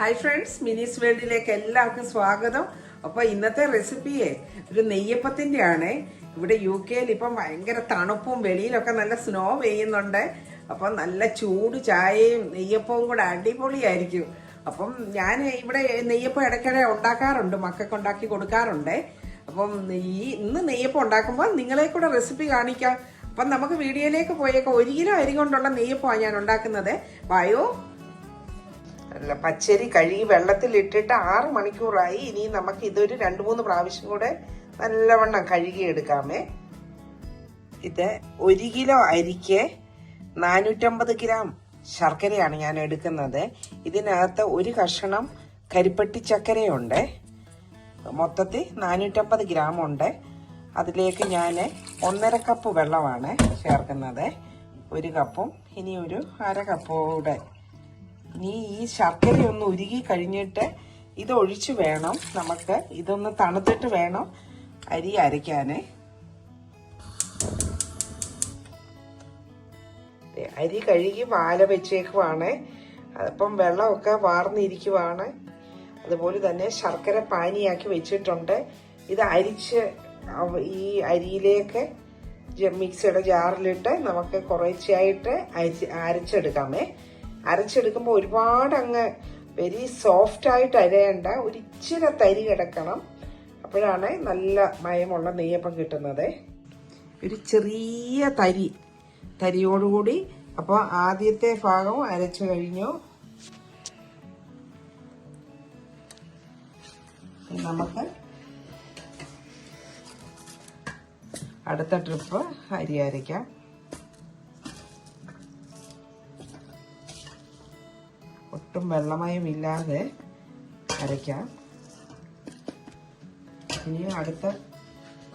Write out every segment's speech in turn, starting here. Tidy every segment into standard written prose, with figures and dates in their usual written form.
Hi friends, മിനീസ് വേൾഡിലേക്ക് എല്ലാവർക്കും സ്വാഗതം. അപ്പോൾ ഇന്നത്തെ റെസിപ്പിയെ ഒരു നെയ്യപ്പത്തിൻ്റെ ആണ്. ഇവിടെ UK ഇപ്പം ഭയങ്കര തണുപ്പും വെളിയിലൊക്കെ നല്ല സ്നോ പെയ്യുന്നുണ്ട്. അപ്പം നല്ല ചൂട് ചായയും നെയ്യപ്പവും കൂടെ അടിപൊളിയായിരിക്കും. അപ്പം ഞാൻ ഇവിടെ നെയ്യപ്പം ഇടയ്ക്കിടെ ഉണ്ടാക്കാറുണ്ട്, മക്കൾക്ക് ഉണ്ടാക്കി കൊടുക്കാറുണ്ട്. അപ്പം ഇന്ന് നെയ്യപ്പം ഉണ്ടാക്കുമ്പോൾ നിങ്ങളെ കൂടെ റെസിപ്പി കാണിക്കാം. അപ്പം നമുക്ക് വീഡിയോയിലേക്ക് പോയേക്കാം. 1 കിലോ അരി കൊണ്ടുള്ള നെയ്യപ്പമാണ് ഞാൻ ഉണ്ടാക്കുന്നത്. വായോ. അല്ല, പച്ചരി കഴുകി വെള്ളത്തിലിട്ടിട്ട് 6 മണിക്കൂറായി. ഇനി നമുക്ക് ഇതൊരു 2-3 പ്രാവശ്യം കൂടെ നല്ലവണ്ണം കഴുകിയെടുക്കാമേ. ഇത് 1 കിലോ അരിക്ക് 450 ഗ്രാം ശർക്കരയാണ് ഞാൻ എടുക്കുന്നത്. ഇതിനകത്ത് ഒരു കഷണം കരിപ്പട്ടി ചക്കരയുണ്ട്. മൊത്തത്തിൽ 450 ഗ്രാം ഉണ്ട്. അതിലേക്ക് ഞാൻ 1.5 കപ്പ് വെള്ളമാണ് ചേർക്കുന്നത്. 1 കപ്പും ഇനി ഒരു 1/2 കപ്പും കൂടെ. ഇനി ഈ ശർക്കര ഒന്ന് ഉരുകി കഴിഞ്ഞിട്ട് ഇതൊഴിച്ച് വേണം നമുക്ക്, ഇതൊന്ന് തണുത്തിട്ട് വേണം അരി അരയ്ക്കാൻ. അരി കഴുകി വാല വെച്ചേക്കുവാണ്. അപ്പം വെള്ളമൊക്കെ വാർന്നിരിക്കുവാണ്. അതുപോലെ തന്നെ ശർക്കര പാനിയാക്കി വെച്ചിട്ടുണ്ട്. ഇത് അരിച്ച് ഈ അരിയിലേക്ക് മിക്സിയുടെ ജാറിലിട്ട് നമുക്ക് കുറച്ചായിട്ട് അരച്ചെടുക്കാമേ. അരച്ചെടുക്കുമ്പോൾ ഒരുപാട് അങ്ങ് വെരി സോഫ്റ്റ് ആയിട്ട് അരയണ്ട, ഒരു ഇച്ചിരി തരി കിടക്കണം. അപ്പോഴാണ് നല്ല മയമുള്ള നെയ്യപ്പം കിട്ടുന്നത്. ഒരു ചെറിയ തരിയോടുകൂടി. അപ്പോൾ ആദ്യത്തെ ഭാഗം അരച്ചു കഴിഞ്ഞു. നമുക്ക് അടുത്ത ട്രിപ്പ് അരി അരയ്ക്കാം. ഒട്ടും വെള്ളമയമില്ലാതെ അരയ്ക്കാം. ഇനി അടുത്ത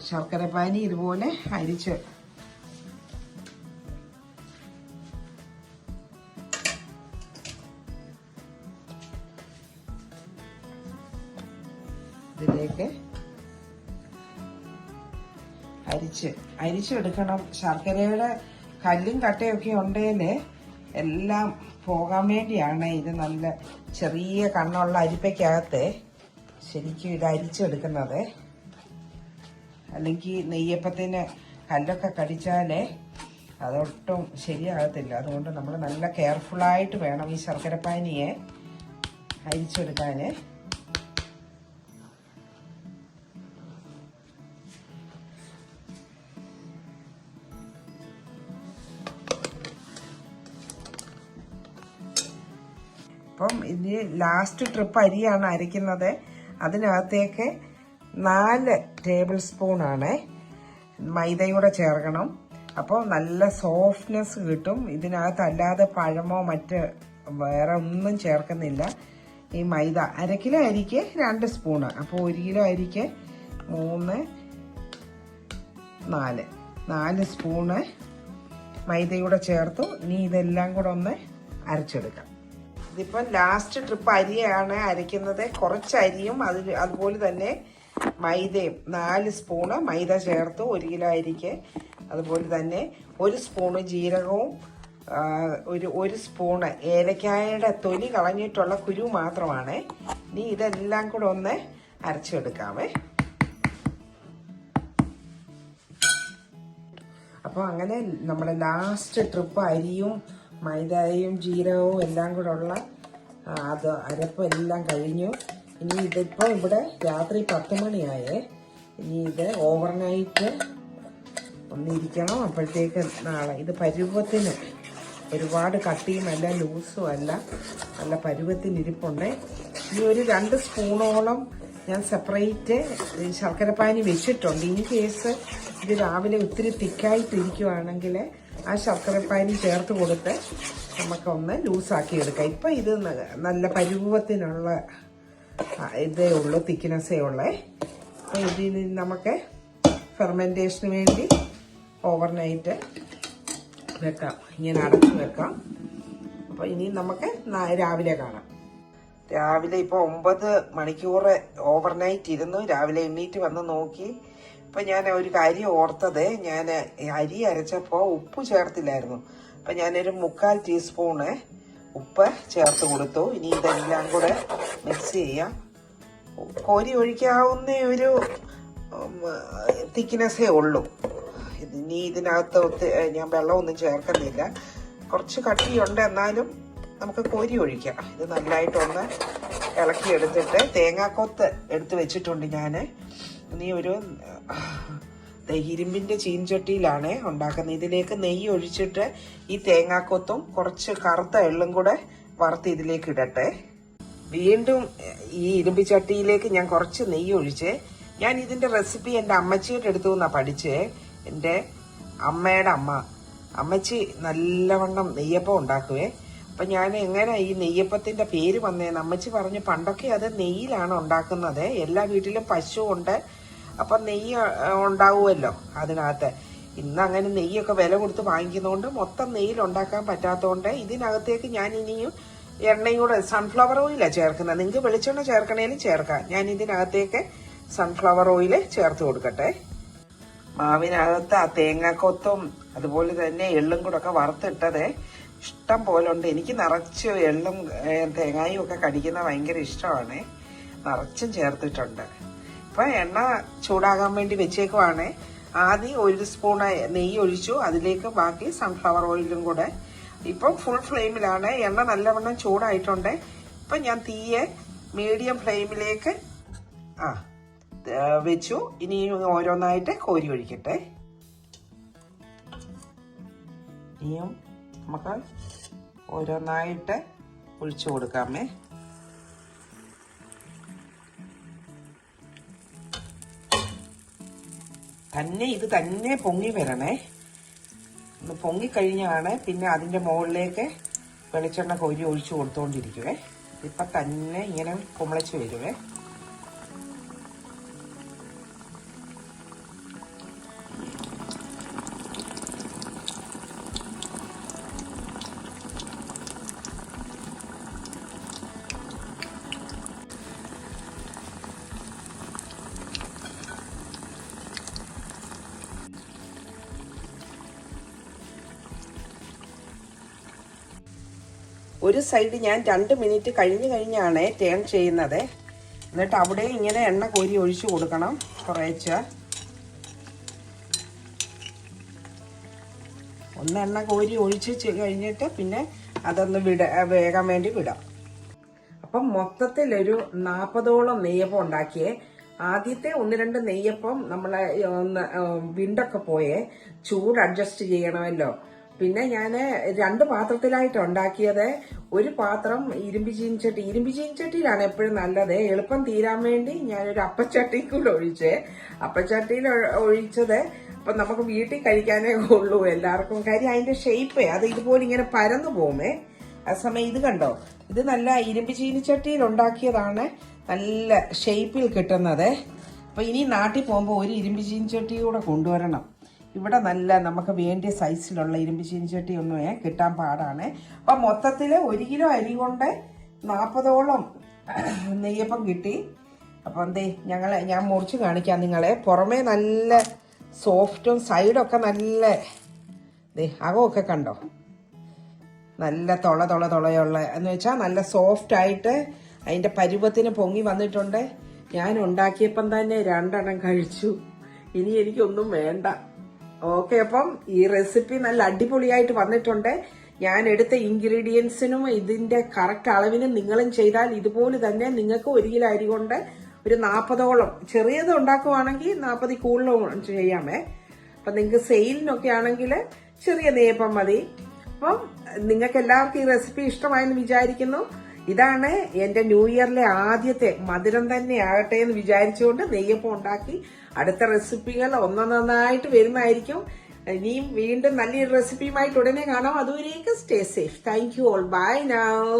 ശർക്കരപ്പാനി ഇതുപോലെ അരിച്ച് ഇതിലേക്ക് അരിച്ചെടുക്കണം. ശർക്കരയുടെ കല്ലും കട്ടയൊക്കെ ഉണ്ടെങ്കിൽ എല്ലാം പോകാൻ വേണ്ടിയാണ് ഇത് നല്ല ചെറിയ കണ്ണുള്ള അരിപ്പയ്ക്കകത്ത് ശരിക്കും ഇത് അരിച്ചെടുക്കുന്നത്. അല്ലെങ്കിൽ നെയ്യപ്പത്തിന് കല്ലൊക്കെ കടിച്ചാലേ അതൊട്ടും ശരിയാകത്തില്ല. അതുകൊണ്ട് നമ്മൾ നല്ല കെയർഫുള്ളായിട്ട് വേണം ഈ ശർക്കരപ്പാനിയെ അരിച്ചെടുക്കാൻ. അപ്പം ഇനി ലാസ്റ്റ് ട്രിപ്പ് അരിയാണ് അരയ്ക്കുന്നത്. അതിനകത്തേക്ക് 4 ടേബിൾ സ്പൂണാണ് മൈദയൂടെ ചേർക്കണം. അപ്പോൾ നല്ല സോഫ്റ്റ്നെസ് കിട്ടും. ഇതിനകത്ത് അല്ലാതെ പഴമോ മറ്റ് വേറെ ഒന്നും ചേർക്കുന്നില്ല. ഈ മൈദ 1/2 കിലോ അരിക്ക് 2 സ്പൂണ്. അപ്പോൾ 1 കിലോ അരിക്ക് 3, 4 സ്പൂണ് മൈദയൂടെ ചേർത്തു. ഇനി ഇതെല്ലാം കൂടെ ഒന്ന് അരച്ചെടുക്കാം. ഇതിപ്പം ലാസ്റ്റ് ട്രിപ്പ് അരിയാണ് അരയ്ക്കുന്നത്. കുറച്ച് അരിയും അതുപോലെ തന്നെ മൈദയും 4 സ്പൂണ് മൈദ ചേർത്തു 1 കിലോ അരിക്ക്. അതുപോലെ തന്നെ 1 സ്പൂണ് ജീരകവും ഒരു സ്പൂണ് ഏലക്കായയുടെ തൊലി കളഞ്ഞിട്ടുള്ള കുരു മാത്രമാണ്. ഇനി ഇതെല്ലാം കൂടെ ഒന്ന് അരച്ചെടുക്കാമേ. അപ്പോൾ അങ്ങനെ നമ്മുടെ ലാസ്റ്റ് ട്രിപ്പ് അരിയും മൈദയും ജീരകവും എല്ലാം കൂടെ ഉള്ള അത് അരപ്പ് എല്ലാം കഴിഞ്ഞു. ഇനി ഇതിപ്പോൾ ഇവിടെ രാത്രി 10 മണിയായേ. ഇനി ഇത് ഓവർനൈറ്റ് ഒന്നിരിക്കണം. അപ്പോഴത്തേക്ക് നാളെ ഇത് പരുവത്തിന്, ഒരുപാട് കട്ടിയും അല്ല ലൂസും അല്ല, നല്ല പരുവത്തിനിരിപ്പുണ്ട്. ഇനി ഒരു 2 സ്പൂണോളം ഞാൻ സെപ്പറേറ്റ് ശർക്കരപ്പാനി വെച്ചിട്ടുണ്ട്. ഇൻ കേസ് ഇത് രാവിലെ ഒത്തിരി തിക്കായിട്ടിരിക്കുവാണെങ്കിൽ ആ ശർക്കരപ്പാനി ചേർത്ത് കൊടുത്ത് നമുക്കൊന്ന് ലൂസാക്കി എടുക്കാം. ഇപ്പം ഇത് നല്ല പരുവത്തിനുള്ള ഇതേ ഉള്ളൂ, തിക്നെസ്സേ ഉള്ളേ. അപ്പോൾ ഇതിൽ നമുക്ക് ഫെർമെൻറ്റേഷന് വേണ്ടി ഓവർനൈറ്റ് വെക്കാം, ഇങ്ങനെ അടച്ചു വെക്കാം. അപ്പോൾ ഇനി നമുക്ക് രാവിലെ കാണാം. രാവിലെ ഇപ്പോൾ 9 മണിക്കൂർ ഓവർനൈറ്റ് ഇരുന്നു. രാവിലെ എണ്ണീറ്റ് വന്ന് നോക്കി. അപ്പം ഞാൻ ഒരു കാര്യം ഓർത്തത്, ഞാൻ അരി അരച്ചപ്പോൾ ഉപ്പ് ചേർത്തില്ലായിരുന്നു. അപ്പം ഞാനൊരു 3/4 ടീസ്പൂണ് ഉപ്പ് ചേർത്ത് കൊടുത്തു. ഇനി ഇതെല്ലാം കൂടെ മിക്സ് ചെയ്യാം. കോരി ഒഴിക്കാവുന്ന ഒരു തിക്നെസ്സേ ഉള്ളൂ. ഇനി ഇതിനകത്ത് ഞാൻ വെള്ളമൊന്നും ചേർക്കുന്നില്ല. കുറച്ച് കട്ടിയുണ്ട്, എന്നാലും നമുക്ക് കോരി ഒഴിക്കാം. ഇത് നല്ലതായിട്ടൊന്ന് ഇളക്കിയെടുത്തിട്ട് തേങ്ങാക്കൊത്ത് എടുത്ത് വെച്ചിട്ടുണ്ട് ഞാൻ. ഇനി ഒരു ഇരുമ്പിൻ്റെ ചീൻചട്ടിയിലാണ് ഉണ്ടാക്കുന്നത്. ഇതിലേക്ക് നെയ്യ് ഒഴിച്ചിട്ട് ഈ തേങ്ങാക്കൊത്തും കുറച്ച് കറുത്ത എള്ളും കൂടെ വറുത്ത് ഇതിലേക്ക് ഇടട്ടെ. വീണ്ടും ഈ ഇരുമ്പ് ചട്ടിയിലേക്ക് ഞാൻ കുറച്ച് നെയ്യ് ഒഴിച്ച്, ഞാൻ ഇതിൻ്റെ റെസിപ്പി എൻ്റെ അമ്മച്ചിയുടെ അടുത്തു നിന്നാണ് പഠിച്ചേ. എൻ്റെ അമ്മയുടെ അമ്മച്ചി നല്ലവണ്ണം നെയ്യപ്പം ഉണ്ടാക്കുവേ. അപ്പം ഞാൻ എങ്ങനെ ഈ നെയ്യപ്പത്തിൻ്റെ പേര് വന്നേന്ന് അമ്മച്ചി പറഞ്ഞു, പണ്ടൊക്കെ അത് നെയ്യിലാണ് ഉണ്ടാക്കുന്നത്. എല്ലാ വീട്ടിലും പശു ഉണ്ട്, അപ്പം നെയ്യ് ഉണ്ടാവുമല്ലോ അതിനകത്ത്. ഇന്ന് അങ്ങനെ നെയ്യൊക്കെ വില കൊടുത്ത് വാങ്ങിക്കുന്നതുകൊണ്ട് മൊത്തം നെയ്യിൽ ഉണ്ടാക്കാൻ പറ്റാത്തതുകൊണ്ട് ഇതിനകത്തേക്ക് ഞാൻ ഇനിയും എണ്ണയും കൂടെ സൺഫ്ലവർ ഓയിലാണ് ചേർക്കുന്നത്. നിങ്ങൾക്ക് വെളിച്ചെണ്ണ ചേർക്കണേലും ചേർക്കാം. ഞാൻ ഇതിനകത്തേക്ക് സൺഫ്ലവർ ഓയിൽ ചേർത്ത് കൊടുക്കട്ടെ. മാവിനകത്ത് ആ തേങ്ങാക്കൊത്തും അതുപോലെ തന്നെ എള്ളും കൂടെ ഒക്കെ വറുത്തിട്ടത് ഇഷ്ടം പോലെ ഉണ്ട്. എനിക്ക് നിറച്ച് എള്ളും തേങ്ങായും ഒക്കെ കടിക്കുന്ന ഭയങ്കര ഇഷ്ടമാണ്. നിറച്ചും ചേർത്തിട്ടുണ്ട്. ഇപ്പം എണ്ണ ചൂടാകാൻ വേണ്ടി വെച്ചേക്കുവാണ്. ആദ്യം 1 സ്പൂൺ നെയ്യ് ഒഴിച്ചു, അതിലേക്ക് ബാക്കി സൺഫ്ലവർ ഓയിലും കൂടെ. ഇപ്പം ഫുൾ ഫ്ലെയിമിലാണ്. എണ്ണ നല്ലവണ്ണം ചൂടായിട്ടുണ്ട്. ഇപ്പം ഞാൻ തീയെ മീഡിയം ഫ്ലെയിമിലേക്ക് വെച്ചു. ഇനി ഓരോന്നായിട്ട് കോരി ഒഴിക്കട്ടെ. ഇനിയും നമുക്ക് ഓരോന്നായിട്ട് ഒഴിച്ചു കൊടുക്കാമേ. ഇത് തന്നെ പൊങ്ങി വരണേ. ഒന്ന് പൊങ്ങിക്കഴിഞ്ഞാണ് പിന്നെ അതിൻ്റെ മുകളിലേക്ക് വെളിച്ചെണ്ണ കോരി ഒഴിച്ചു കൊടുത്തുകൊണ്ടിരിക്കുവേ. ഇപ്പം തന്നെ ഇങ്ങനെ കുമ്പളച്ച് വരുവേ. ഒരു സൈഡ് ഞാൻ 2 മിനിറ്റ് കഴിഞ്ഞാണ് ടേൺ ചെയ്യുന്നത്. എന്നിട്ട് അവിടെ ഇങ്ങനെ എണ്ണ കോരി ഒഴിച്ചു കൊടുക്കണം കുറേശ്ശെ. ഒന്ന് എണ്ണ കോരി ഒഴിച്ച് കഴിഞ്ഞിട്ട് പിന്നെ അതൊന്ന് വേകാൻ വേണ്ടി വിടാം. അപ്പം മൊത്തത്തിലൊരു 40ഓളം നെയ്യപ്പം ഉണ്ടാക്കിയേ. ആദ്യത്തെ 1-2 നെയ്യപ്പം നമ്മളെ വിണ്ടൊക്കെ പോയേ. ചൂട് അഡ്ജസ്റ്റ് ചെയ്യണമല്ലോ. പിന്നെ ഞാൻ 2 പാത്രത്തിലായിട്ട് ഉണ്ടാക്കിയത്. ഒരു പാത്രം ഇരുമ്പ് ചീനിച്ചട്ടിയിലാണ് എപ്പോഴും നല്ലത്. എളുപ്പം തീരാൻ വേണ്ടി ഞാനൊരു അപ്പച്ചട്ടിയിൽ കൂടെ ഒഴിച്ചേ. അപ്പച്ചട്ടിയിൽ ഒഴിച്ചത് അപ്പം നമുക്ക് വീട്ടിൽ കഴിക്കാനേ ഉള്ളൂ എല്ലാവർക്കും. കാര്യം അതിന്റെ ഷേപ്പേ അത് ഇതുപോലെ ഇങ്ങനെ പരന്നു പോകുമേ. ആ സമയം ഇത് കണ്ടോ, ഇത് നല്ല ഇരുമ്പ് ചീനിച്ചട്ടിയിൽ ഉണ്ടാക്കിയതാണ്, നല്ല ഷേപ്പിൽ കിട്ടുന്നത്. അപ്പൊ ഇനി നാട്ടിൽ പോകുമ്പോൾ ഒരു ഇരുമ്പ് ചീനിച്ചട്ടി കൂടെ കൊണ്ടുവരണം. ഇവിടെ നല്ല നമുക്ക് വേണ്ടിയ സൈസിലുള്ള ഇരുമ്പ് ചീനിച്ചട്ടി ഒന്നും കിട്ടാൻ പാടാണ്. അപ്പം മൊത്തത്തിൽ 1 കിലോ അരി കൊണ്ട് 40ഓളം നെയ്യപ്പം കിട്ടി. അപ്പം ഞാൻ മുറിച്ച് കാണിക്കാം നിങ്ങളെ. പുറമേ നല്ല സോഫ്റ്റും സൈഡൊക്കെ നല്ല അകമൊക്കെ കണ്ടോ, നല്ല തുളയുള്ള എന്ന് വെച്ചാൽ നല്ല സോഫ്റ്റായിട്ട് അതിൻ്റെ പരുവത്തിന് പൊങ്ങി വന്നിട്ടുണ്ട്. ഞാൻ ഉണ്ടാക്കിയപ്പം തന്നെ 2 എണ്ണം കഴിച്ചു. ഇനി എനിക്കൊന്നും വേണ്ട. ഓക്കെ, അപ്പം ഈ റെസിപ്പി നല്ല അടിപൊളിയായിട്ട് വന്നിട്ടുണ്ട്. ഞാൻ എടുത്ത ഇൻഗ്രീഡിയൻസിനും ഇതിന്റെ കറക്റ്റ് അളവിനും നിങ്ങളും ചെയ്താൽ ഇതുപോലെ തന്നെ നിങ്ങൾക്ക് 1 കിലോ അരി കൊണ്ട് ഒരു 40ഓളം, ചെറിയത് ഉണ്ടാക്കുവാണെങ്കിൽ 40 കൂടുതലും ചെയ്യാമേ. അപ്പം നിങ്ങൾക്ക് സെയിലിനൊക്കെ ആണെങ്കിൽ ചെറിയ നെയ്യപ്പം മതി. അപ്പം നിങ്ങൾക്ക് എല്ലാവർക്കും ഈ റെസിപ്പി ഇഷ്ടമായെന്ന് വിചാരിക്കുന്നു. ഇതാണ് എൻ്റെ ന്യൂ ഇയറിലെ ആദ്യത്തെ മധുരം തന്നെ ആകട്ടെ എന്ന് വിചാരിച്ചുകൊണ്ട് നെയ്യപ്പം ഉണ്ടാക്കി. അടുത്ത റെസിപ്പികൾ ഒന്നൊന്നായിട്ട് വരുന്നതായിരിക്കും. ഇനിയും വീണ്ടും നല്ലൊരു റെസിപ്പിയുമായിട്ട് ഉടനെ കാണാം. അതുവരേക്കും stay safe. Thank you all. Buy now.